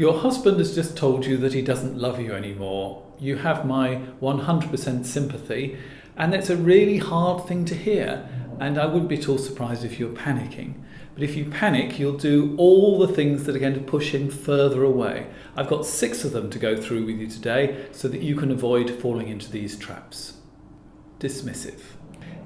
Your husband has just told you that he doesn't love you anymore. You have my 100% sympathy, and it's a really hard thing to hear, and I wouldn't be at all surprised if you're panicking. But if you panic, you'll do all the things that are going to push him further away. I've got 6 of them to go through with you today so that you can avoid falling into these traps. Dismissive.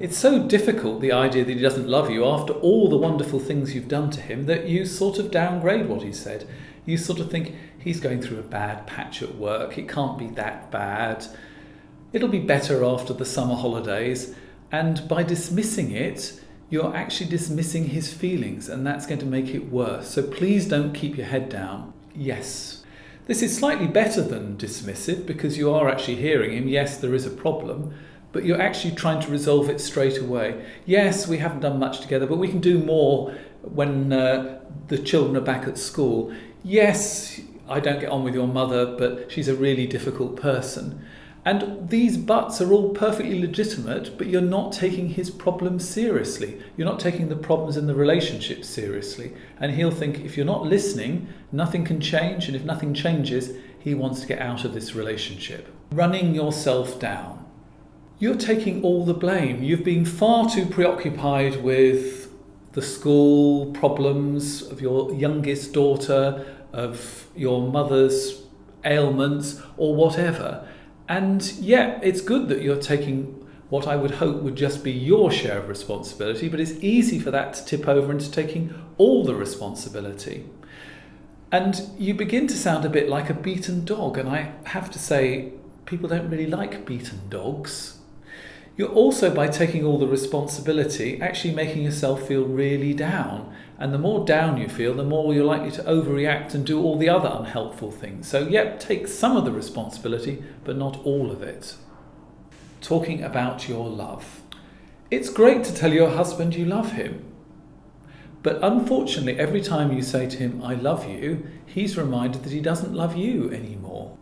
It's so difficult, the idea that he doesn't love you after all the wonderful things you've done to him, that you sort of downgrade what he said. You sort of think, he's going through a bad patch at work, it can't be that bad. It'll be better after the summer holidays. And by dismissing it, you're actually dismissing his feelings, and that's going to make it worse. So please don't keep your head down. Yes. This is slightly better than dismissive because you are actually hearing him. Yes, there is a problem, but you're actually trying to resolve it straight away. Yes, we haven't done much together, but we can do more when the children are back at school. Yes, I don't get on with your mother, but she's a really difficult person. And these buts are all perfectly legitimate, but you're not taking his problems seriously. You're not taking the problems in the relationship seriously. And he'll think if you're not listening, nothing can change. And if nothing changes, he wants to get out of this relationship. Running yourself down. You're taking all the blame. You've been far too preoccupied with the school problems of your youngest daughter, of your mother's ailments, or whatever. And yeah, it's good that you're taking what I would hope would just be your share of responsibility, but it's easy for that to tip over into taking all the responsibility. And you begin to sound a bit like a beaten dog, and I have to say, people don't really like beaten dogs. You're also, by taking all the responsibility, actually making yourself feel really down. And the more down you feel, the more you're likely to overreact and do all the other unhelpful things. So, yep, take some of the responsibility, but not all of it. Talking about your love. It's great to tell your husband you love him. But unfortunately, every time you say to him, I love you, he's reminded that he doesn't love you anymore.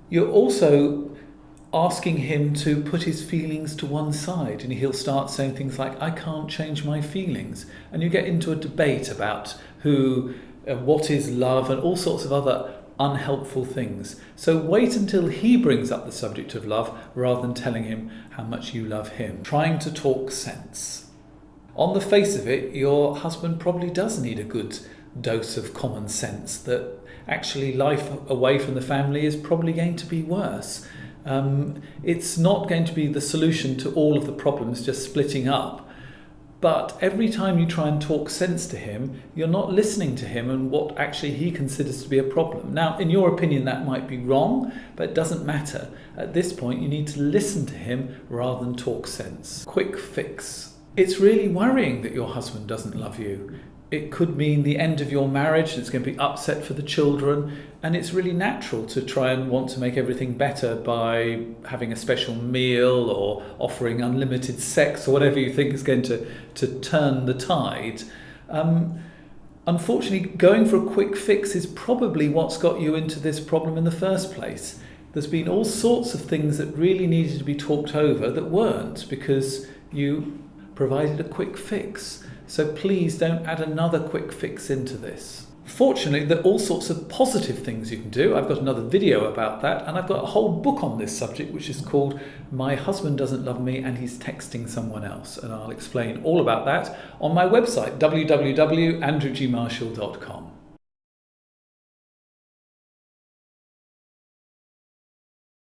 You're also asking him to put his feelings to one side, and he'll start saying things like, I can't change my feelings. And you get into a debate about what is love and all sorts of other unhelpful things. So wait until he brings up the subject of love rather than telling him how much you love him. Trying to talk sense. On the face of it, your husband probably does need a good dose of common sense that actually life away from the family is probably going to be worse. It's not going to be the solution to all of the problems just splitting up. But every time you try and talk sense to him, you're not listening to him and what actually he considers to be a problem. Now, in your opinion, that might be wrong, but it doesn't matter. At this point, you need to listen to him rather than talk sense. Quick fix. It's really worrying that your husband doesn't love you. It could mean the end of your marriage. It's going to be upset for the children, and it's really natural to try and want to make everything better by having a special meal or offering unlimited sex or whatever you think is going to turn the tide. Unfortunately, going for a quick fix is probably what's got you into this problem in the first place. There's been all sorts of things that really needed to be talked over that weren't because you provided a quick fix. So please don't add another quick fix into this. Fortunately, there are all sorts of positive things you can do. I've got another video about that, and I've got a whole book on this subject which is called My Husband Doesn't Love Me and He's Texting Someone Else, and I'll explain all about that on my website, www.andrewgmarshall.com.